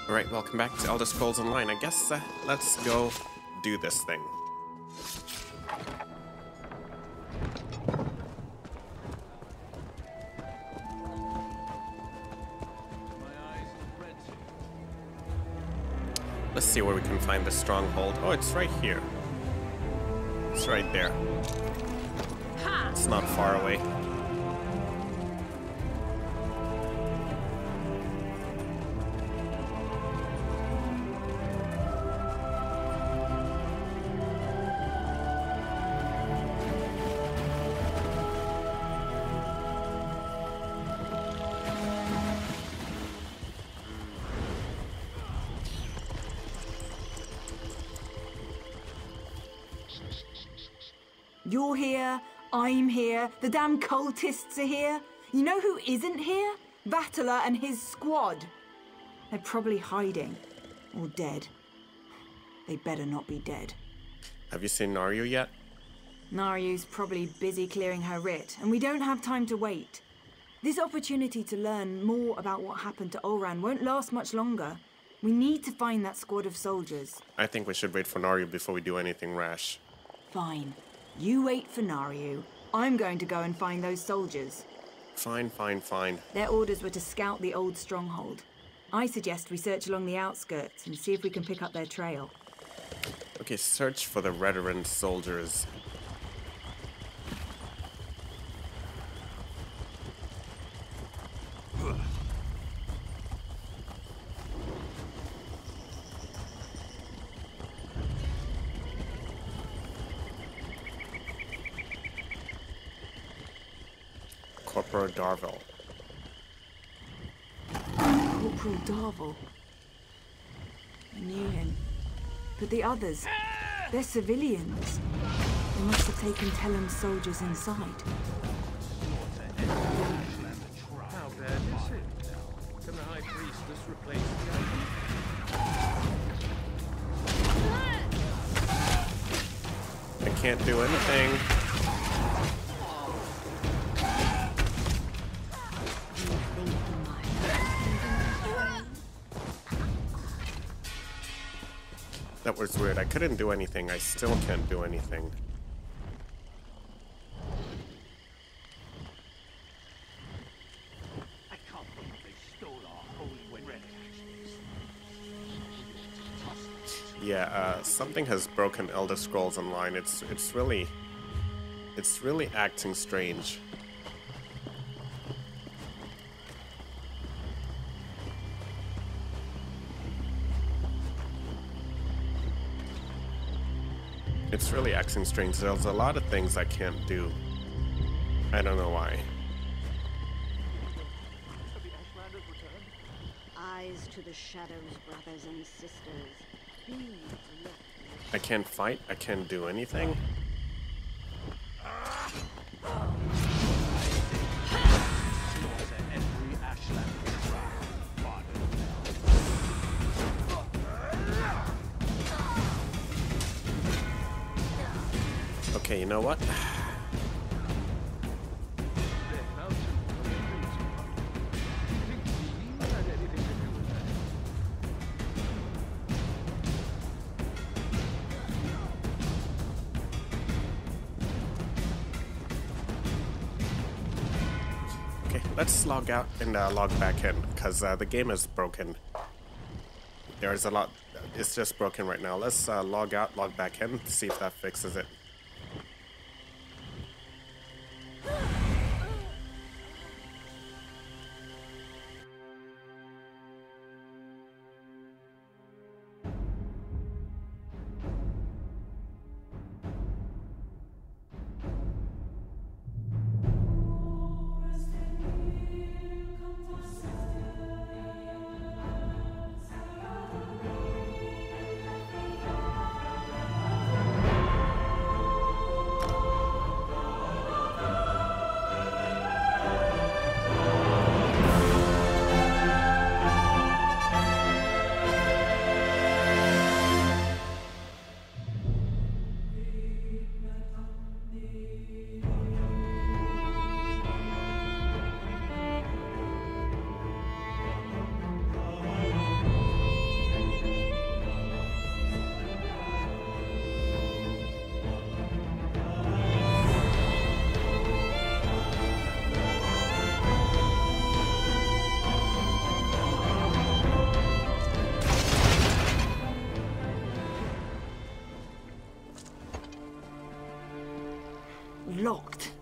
Alright, welcome back to Elder Scrolls Online. I guess let's go do this thing. Let's see where we can find the stronghold. Oh, it's right here. It's right there. It's not far away. You're here, I'm here, the damn cultists are here. You know who isn't here? Vatala and his squad. They're probably hiding. Or dead. They better not be dead. Have you seen Naryu yet? Naryu's probably busy clearing her writ, and we don't have time to wait. This opportunity to learn more about what happened to Ald'ruhn won't last much longer. We need to find that squad of soldiers. I think we should wait for Naryu before we do anything rash. Fine. You wait for Naryu. I'm going to go and find those soldiers. Fine, fine, fine. Their orders were to scout the old stronghold. I suggest we search along the outskirts and see if we can pick up their trail. Okay, search for the veteran soldiers. Corporal Darvel. Corporal Darvel. I knew him. But the others, they're civilians. They must have taken Tellem's soldiers inside. How bad is it? Can the High Priestess replace the I can't do anything. That was weird. I couldn't do anything. I still can't do anything. I can't believe they stole our holy relic. Yeah, something has broken Elder Scrolls Online. It's really acting strange. It's really acting strange. There's a lot of things I can't do. I don't know why. Eyes to the shadows, brothers and sisters. I can't fight. I can't do anything. Okay, you know what? Okay, let's log out and log back in, because the game is broken. There's a lot. It's just broken right now. Let's log out, log back in, see if that fixes it.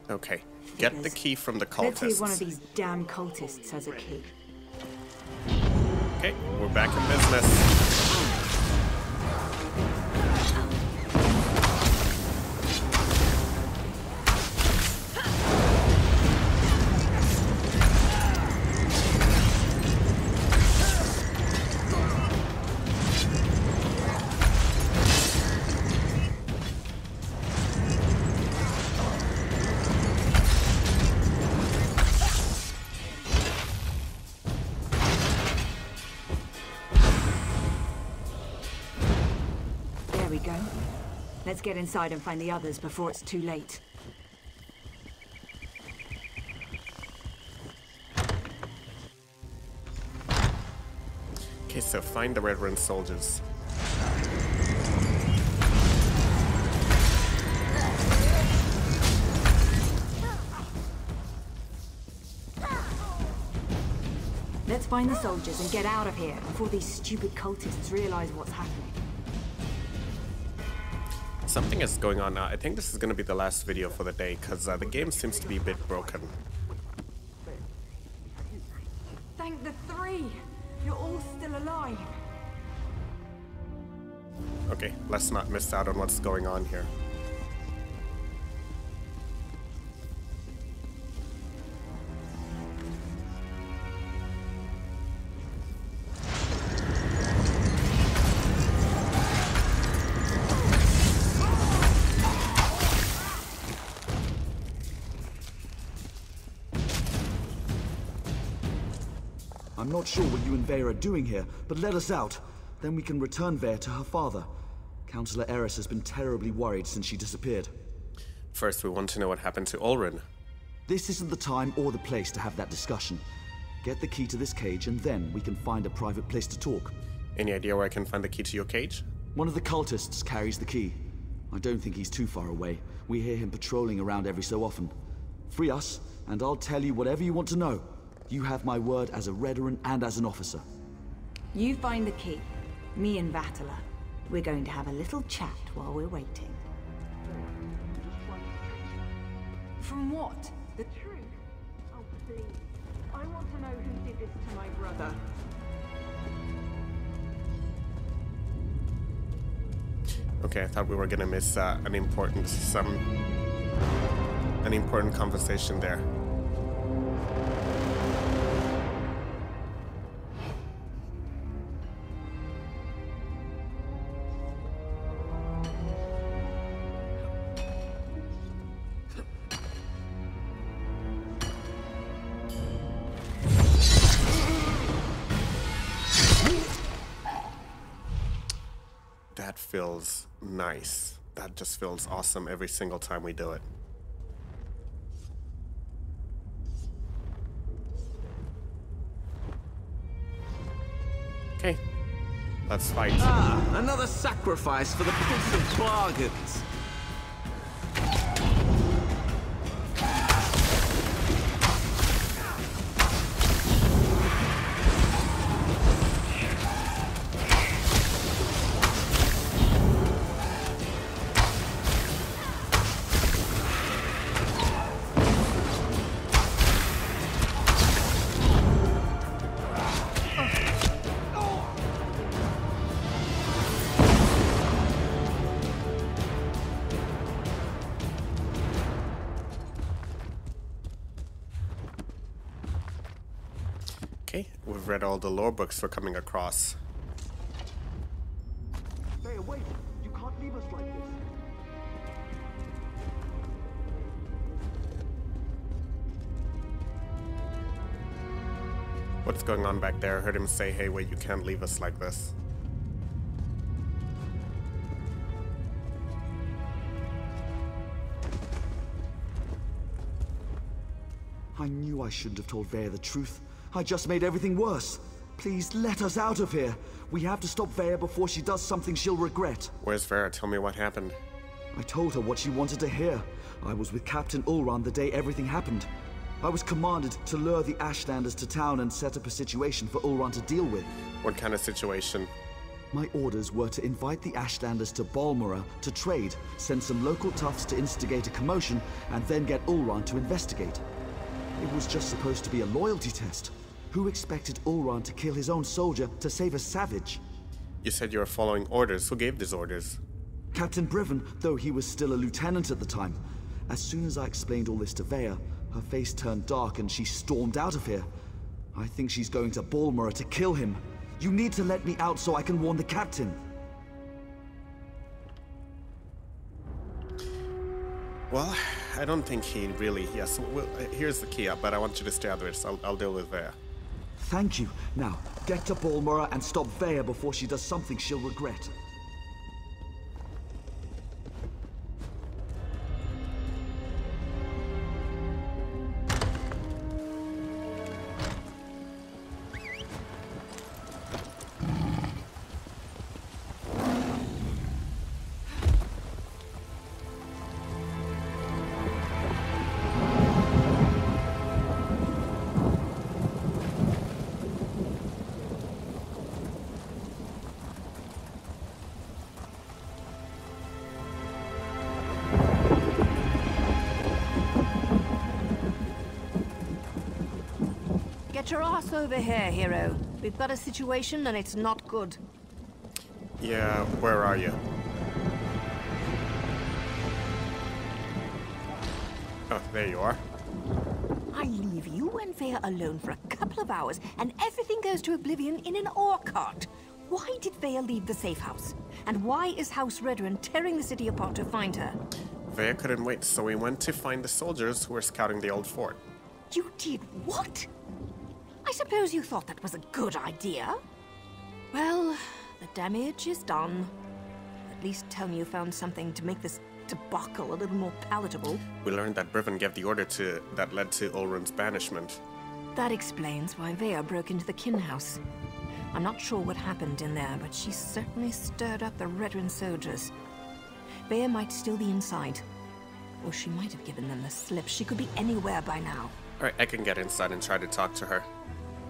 Okay, get the key from the cultists. Let's see if one of these damn cultists has a key. Okay, we're back in business. There we go. Let's get inside and find the others before it's too late. Okay, so find the Hlormaren soldiers. Let's find the soldiers and get out of here before these stupid cultists realize what's happening. Something is going on now. I think this is going to be the last video for the day, because the game seems to be a bit broken. Thank the three! You're all still alive. Okay, let's not miss out on what's going on here. I'm not sure what you and Vare are doing here, but let us out. Then we can return Vare to her father. Councillor Eris has been terribly worried since she disappeared. First, we want to know what happened to Ald'ruhn. This isn't the time or the place to have that discussion. Get the key to this cage and then we can find a private place to talk. Any idea where I can find the key to your cage? One of the cultists carries the key. I don't think he's too far away. We hear him patrolling around every so often. Free us, and I'll tell you whatever you want to know. You have my word as a Hlormaren and as an officer. You find the key. Me and Vatala. We're going to have a little chat while we're waiting. From what? The truth? Oh, please. I want to know who did this to my brother. Okay, I thought we were gonna miss an important conversation there. That feels nice. That just feels awesome every single time we do it. Okay, let's fight. Ah, another sacrifice for the Prince of Bargains. Okay, we've read all the lore books we're coming across. Stay away! You can't leave us like this! What's going on back there? I heard him say, hey, wait, you can't leave us like this. I knew I shouldn't have told Vare the truth. I just made everything worse. Please let us out of here. We have to stop Vare before she does something she'll regret. Where's Vera? Tell me what happened. I told her what she wanted to hear. I was with Captain Ald'ruhn the day everything happened. I was commanded to lure the Ashlanders to town and set up a situation for Ald'ruhn to deal with. What kind of situation? My orders were to invite the Ashlanders to Balmora to trade, send some local toughs to instigate a commotion, and then get Hlormaren to investigate. It was just supposed to be a loyalty test. Who expected Hlormaren to kill his own soldier to save a savage? You said you were following orders. Who gave these orders? Captain Briven, though he was still a lieutenant at the time. As soon as I explained all this to Vea, her face turned dark and she stormed out of here. I think she's going to Balmora to kill him. You need to let me out so I can warn the captain. Well, I don't think he really... Yes, well, here's the key, but I want you to stay out of it, so I'll deal with Vea. Thank you. Now, get to Balmora and stop Vea before she does something she'll regret. Get your ass over here, hero. We've got a situation and it's not good. Yeah, where are you? Oh, there you are. I leave you and Vea alone for a couple of hours and everything goes to oblivion in an ore cart. Why did Vea leave the safe house? And why is House Redrun tearing the city apart to find her? Vea couldn't wait, so we went to find the soldiers who were scouting the old fort. You did what? I suppose you thought that was a good idea? Well, the damage is done. At least tell me you found something to make this debacle a little more palatable. We learned that Briven gave the order that led to Ald'ruhn's banishment. That explains why Vea broke into the kin house. I'm not sure what happened in there, but she certainly stirred up the Redrun soldiers. Vea might still be inside. Or she might have given them the slip. She could be anywhere by now. Alright, I can get inside and try to talk to her.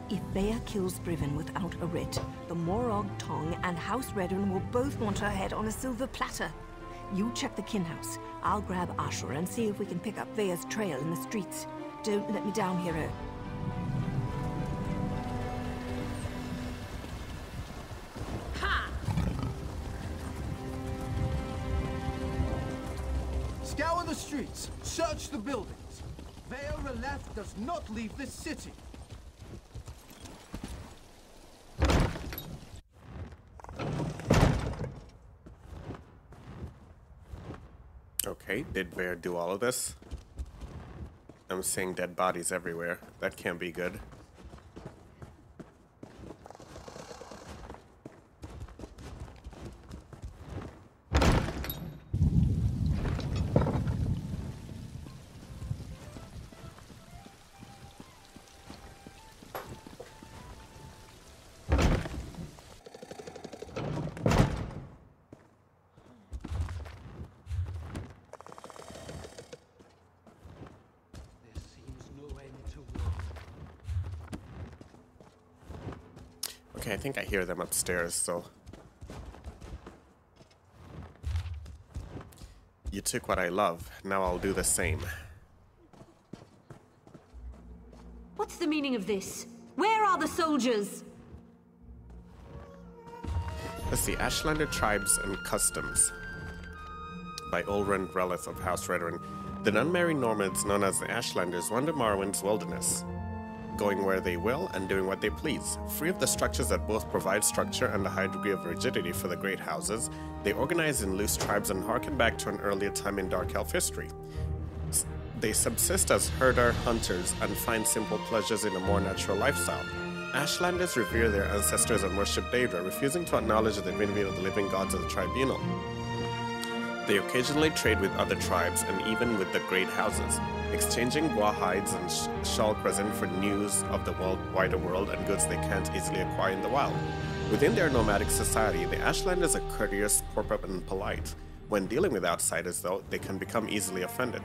If Vea kills Briven without a writ, the Morrowind tongue and House Redrun will both want her head on a silver platter. You check the kin house. I'll grab Ashur and see if we can pick up Vea's trail in the streets. Don't let me down, hero. Ha! Scour the streets. Search the buildings. Vea Releth does not leave this city. Okay, did Vea do all of this? I'm seeing dead bodies everywhere. That can't be good. Okay, I think I hear them upstairs, so... You took what I love, now I'll do the same. What's the meaning of this? Where are the soldiers? Let's see, Ashlander Tribes and Customs. By Ald'ruhn, Releth of House Redrun. The Dunmer nomads known as the Ashlanders wander Morrowind's wilderness, going where they will and doing what they please. Free of the structures that both provide structure and a high degree of rigidity for the great houses, they organize in loose tribes and harken back to an earlier time in Dark Elf history. They subsist as herder hunters and find simple pleasures in a more natural lifestyle. Ashlanders revere their ancestors and worship Daedra, refusing to acknowledge the divinity of the living gods of the tribunal. They occasionally trade with other tribes and even with the great houses, exchanging gua hides and shulk resin for news of the wider world and goods they can't easily acquire in the wild. Within their nomadic society, the Ashlanders are courteous, proper, and polite. When dealing with outsiders, though, they can become easily offended.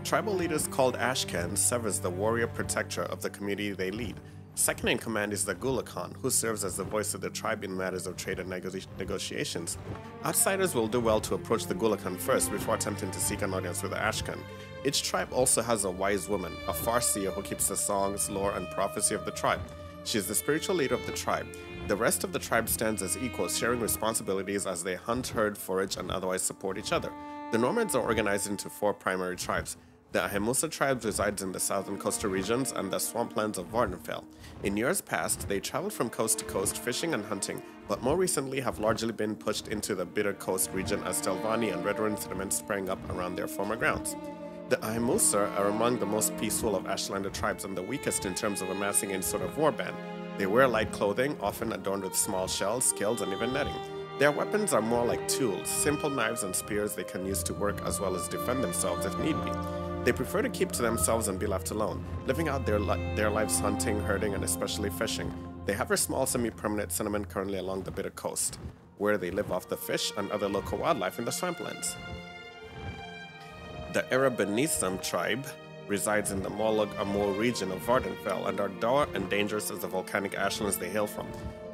Tribal leaders called Ashkans serve as the warrior protector of the community they lead. Second in command is the Gulakan, who serves as the voice of the tribe in matters of trade and negotiations. Outsiders will do well to approach the Gulakan first before attempting to seek an audience with the Ashkan. Each tribe also has a wise woman, a farseer who keeps the songs, lore, and prophecy of the tribe. She is the spiritual leader of the tribe. The rest of the tribe stands as equals, sharing responsibilities as they hunt, herd, forage, and otherwise support each other. The Normands are organized into 4 primary tribes. The Ahemusa tribe resides in the southern coastal regions and the swamplands of Vardenfell. In years past, they traveled from coast to coast, fishing and hunting, but more recently have largely been pushed into the Bitter Coast region as Telvanni and Redorn settlements sprang up around their former grounds. The Ahemusa are among the most peaceful of Ashlander tribes and the weakest in terms of amassing any sort of warband. They wear light clothing, often adorned with small shells, scales, and even netting. Their weapons are more like tools, simple knives and spears they can use to work as well as defend themselves if need be. They prefer to keep to themselves and be left alone, living out their lives hunting, herding, and especially fishing. They have a small semi-permanent settlement currently along the Bitter Coast, where they live off the fish and other local wildlife in the swamplands. The Erebenism tribe resides in the Molog Amur region of Vardenfell and are dour and dangerous as the volcanic ashlands they hail from.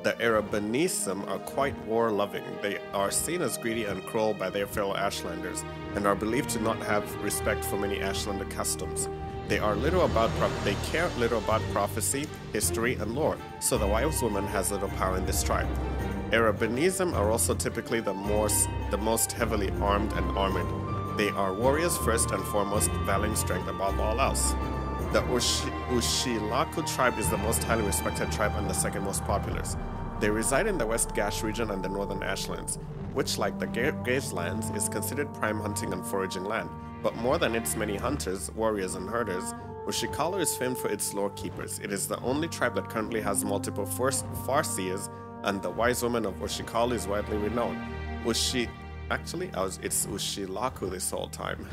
The Erebenism are quite war-loving. They are seen as greedy and cruel by their fellow Ashlanders and are believed to not have respect for many Ashlander customs. They care little about prophecy, history, and lore, so the wise woman has little power in this tribe. Erebenism are also typically the most heavily armed and armored. They are warriors first and foremost, valuing strength above all else. The Ushilaku tribe is the most highly respected tribe and the second most populous. They reside in the West Gash region and the northern Ashlands, which, like the Gravelands, is considered prime hunting and foraging land. But more than its many hunters, warriors, and herders, Ushikalu is famed for its lore keepers. It is the only tribe that currently has multiple farseers, and the wise woman of Ushikalu is widely renowned. It's Ushilaku this whole time.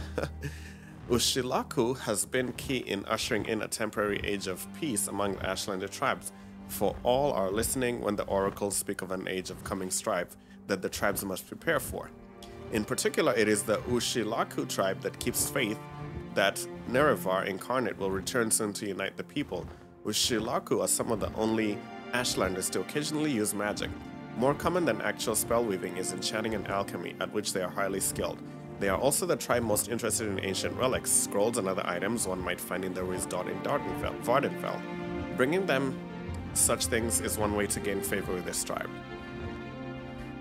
Ushilaku has been key in ushering in a temporary age of peace among the Ashlander tribes, for all are listening when the oracles speak of an age of coming strife that the tribes must prepare for. In particular, it is the Ushilaku tribe that keeps faith that Nerevar incarnate will return soon to unite the people. Ushilaku are some of the only Ashlanders to occasionally use magic. More common than actual spell weaving is enchanting and alchemy, at which they are highly skilled. They are also the tribe most interested in ancient relics, scrolls, and other items one might find in the ruins in Vardenfell. Bringing them such things is one way to gain favor with this tribe.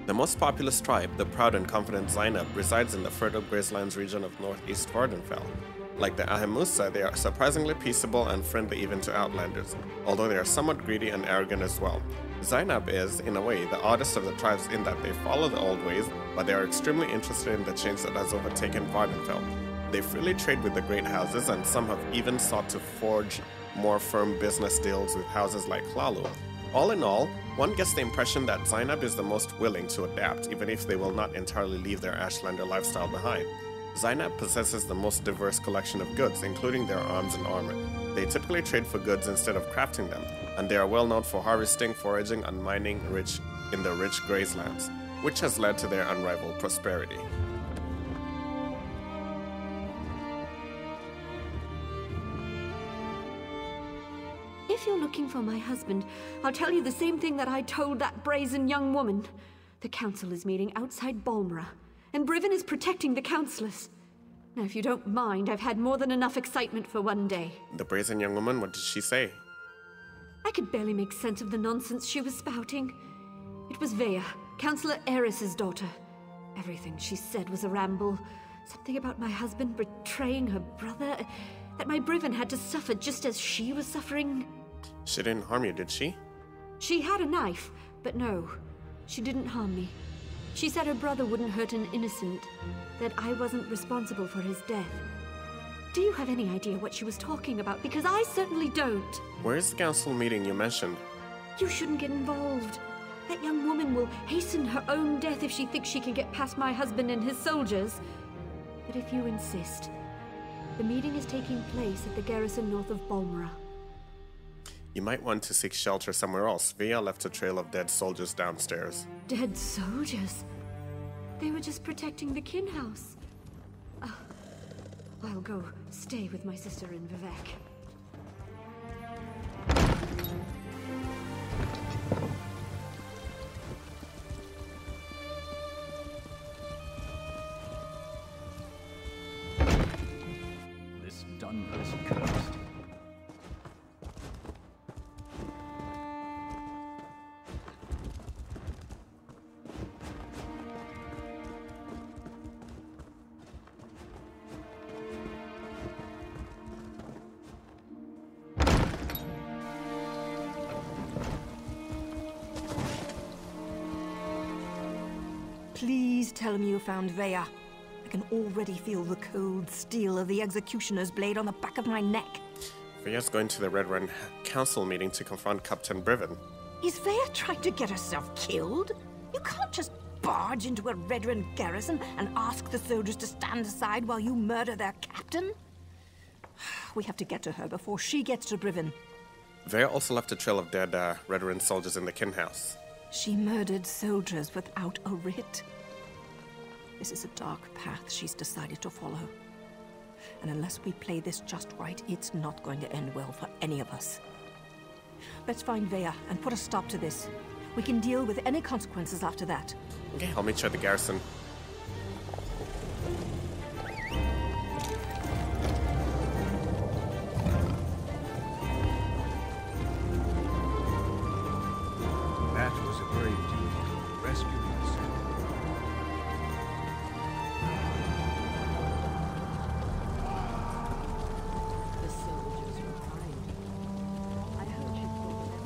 The most populous tribe, the proud and confident Zainab, resides in the fertile Gracelands region of northeast Vardenfell. Like the Ahemusa, they are surprisingly peaceable and friendly even to outlanders, although they are somewhat greedy and arrogant as well. Zainab is, in a way, the oddest of the tribes in that they follow the old ways, but they are extremely interested in the change that has overtaken Vardenfell. They freely trade with the great houses, and some have even sought to forge more firm business deals with houses like Hlalu. All in all, one gets the impression that Zainab is the most willing to adapt, even if they will not entirely leave their Ashlander lifestyle behind. Zainab possesses the most diverse collection of goods, including their arms and armor. They typically trade for goods instead of crafting them, and they are well known for harvesting, foraging, and mining in the rich Gracelands, which has led to their unrivaled prosperity. If you're looking for my husband, I'll tell you the same thing that I told that brazen young woman. The council is meeting outside Balmora, and Briven is protecting the councillors. Now, if you don't mind, I've had more than enough excitement for one day. The brazen young woman, what did she say? I could barely make sense of the nonsense she was spouting. It was Vea, Councillor Eris's daughter. Everything she said was a ramble. Something about my husband betraying her brother, that my Briven had to suffer just as she was suffering. She didn't harm you, did she? She had a knife, but no, she didn't harm me. She said her brother wouldn't hurt an innocent, that I wasn't responsible for his death. Do you have any idea what she was talking about? Because I certainly don't. Where is the council meeting you mentioned? You shouldn't get involved. That young woman will hasten her own death if she thinks she can get past my husband and his soldiers. But if you insist, the meeting is taking place at the garrison north of Balmora. You might want to seek shelter somewhere else. Vea left a trail of dead soldiers downstairs. Dead soldiers? They were just protecting the kin house. I'll go stay with my sister and Vivek. please tell me you found Vea. I can already feel the cold steel of the executioner's blade on the back of my neck. Vea's going to the Red Run Council meeting to confront Captain Briven. Is Vea trying to get herself killed? You can't just barge into a Red Run garrison and ask the soldiers to stand aside while you murder their captain. We have to get to her before she gets to Briven. Vea also left a trail of dead Red Run soldiers in the kin house. She murdered soldiers without a writ. This is a dark path she's decided to follow. And unless we play this just right, it's not going to end well for any of us. Let's find Vea and put a stop to this. We can deal with any consequences after that. Okay, I'll meet you at the garrison. That was a brave deed. Rescuing us. The soldiers were kind. I heard you call them.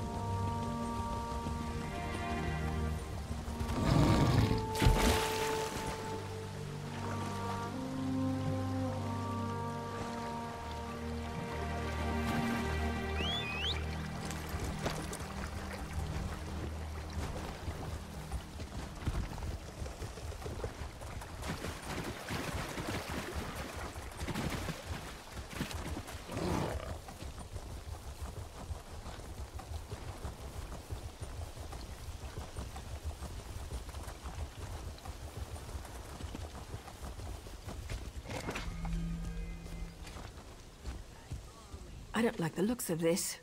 I don't like the looks of this.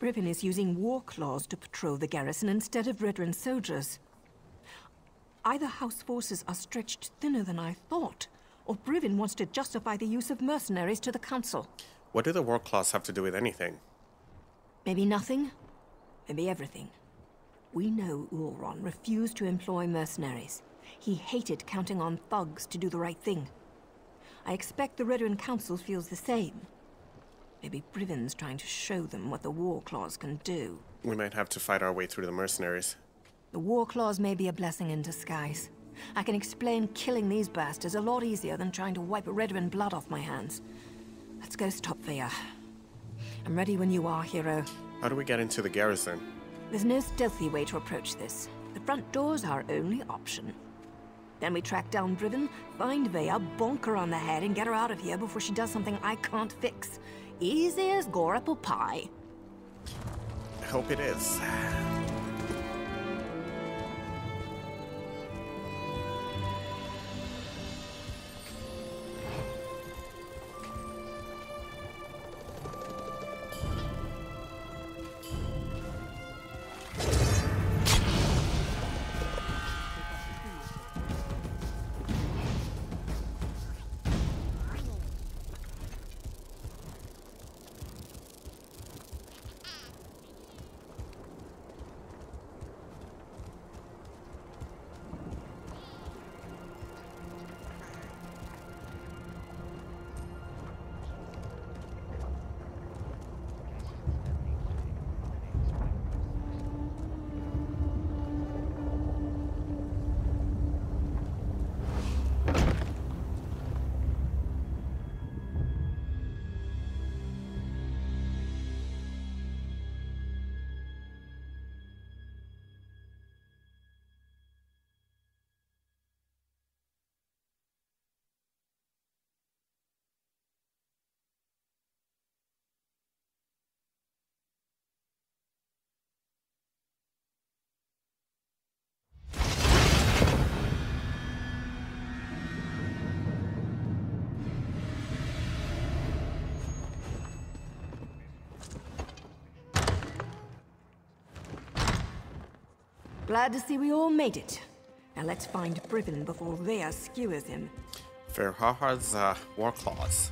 Briven is using war claws to patrol the garrison instead of Red Run soldiers. Either House forces are stretched thinner than I thought, or Briven wants to justify the use of mercenaries to the council. What do the war claws have to do with anything? Maybe nothing, maybe everything. We know Hlormaren refused to employ mercenaries. He hated counting on thugs to do the right thing. I expect the Red Run Council feels the same. Maybe Briven's trying to show them what the war claws can do. We might have to fight our way through the mercenaries. The war claws may be a blessing in disguise. I can explain killing these bastards a lot easier than trying to wipe Red Run blood off my hands. Let's go stop Vea. I'm ready when you are, hero. How do we get into the garrison? There's no stealthy way to approach this. The front door's our only option. Then we track down Briven, find Vea, bonk her on the head, and get her out of here before she does something I can't fix. Easy as gore apple pie. I hope it is. Glad to see we all made it. Now let's find Briven before Vea skewers him. Ferhar's war claws.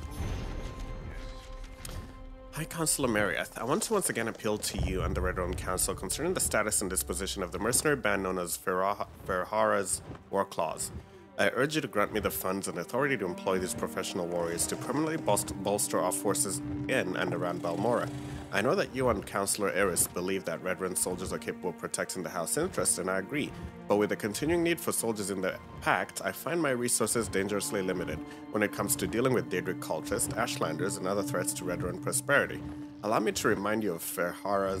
High Councilor Marieth, I want to once again appeal to you and the Red Run Council concerning the status and disposition of the mercenary band known as Ferhar's war claws. I urge you to grant me the funds and authority to employ these professional warriors to permanently bolster our forces in and around Balmora. I know that you and Counselor Eris believe that Redrun soldiers are capable of protecting the House's interests, and I agree. But with the continuing need for soldiers in the Pact, I find my resources dangerously limited when it comes to dealing with Daedric cultists, Ashlanders, and other threats to Redrun prosperity. Allow me to remind you of Fehara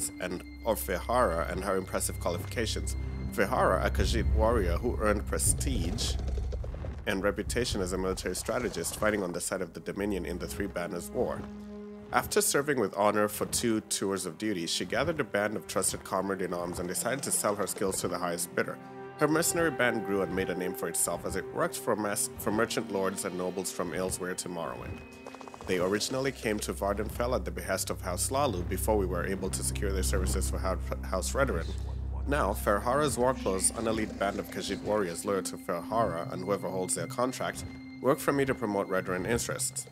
and her impressive qualifications. Fehara, a Khajiit warrior who earned prestige and reputation as a military strategist, fighting on the side of the Dominion in the Three Banners War. After serving with honor for 2 tours of duty, she gathered a band of trusted comrades-in-arms and decided to sell her skills to the highest bidder. Her mercenary band grew and made a name for itself as it worked for merchant lords and nobles from Aylesware to Morrowind. They originally came to Vardenfell at the behest of House Lalu before we were able to secure their services for House Redrun. Now, Ferhara's Warclaw's an elite band of Khajiit warriors loyal to Ferhara and whoever holds their contract work for me to promote Redrun interests.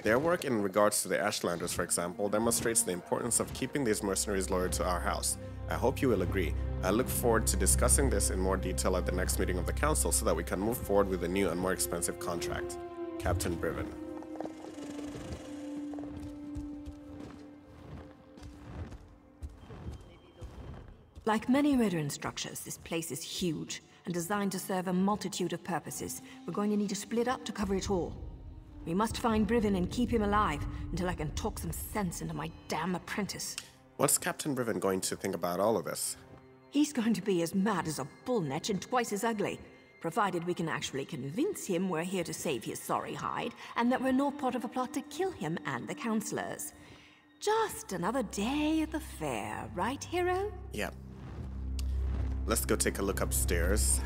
Their work in regards to the Ashlanders, for example, demonstrates the importance of keeping these mercenaries loyal to our house. I hope you will agree. I look forward to discussing this in more detail at the next meeting of the Council so that we can move forward with a new and more expensive contract. Captain Briven. Like many Redrun structures, this place is huge and designed to serve a multitude of purposes. We're going to need to split up to cover it all. We must find Briven and keep him alive until I can talk some sense into my damn apprentice. What's Captain Briven going to think about all of this? He's going to be as mad as a bullnetch and twice as ugly, provided we can actually convince him we're here to save his sorry hide and that we're not part of a plot to kill him and the counselors. Just another day at the fair, right, hero? Yep. Let's go take a look upstairs.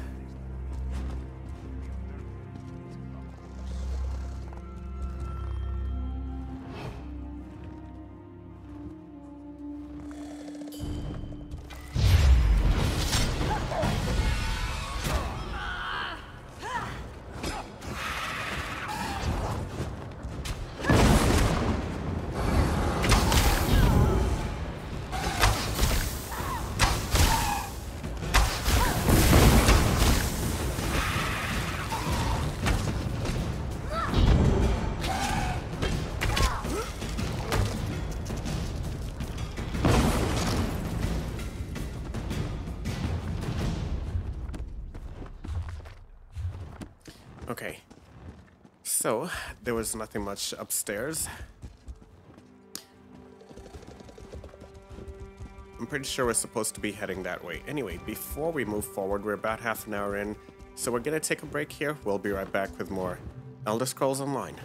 Okay, so there was nothing much upstairs. I'm pretty sure we're supposed to be heading that way. Anyway, before we move forward, we're about half an hour in, so we're gonna take a break here. We'll be right back with more Elder Scrolls Online.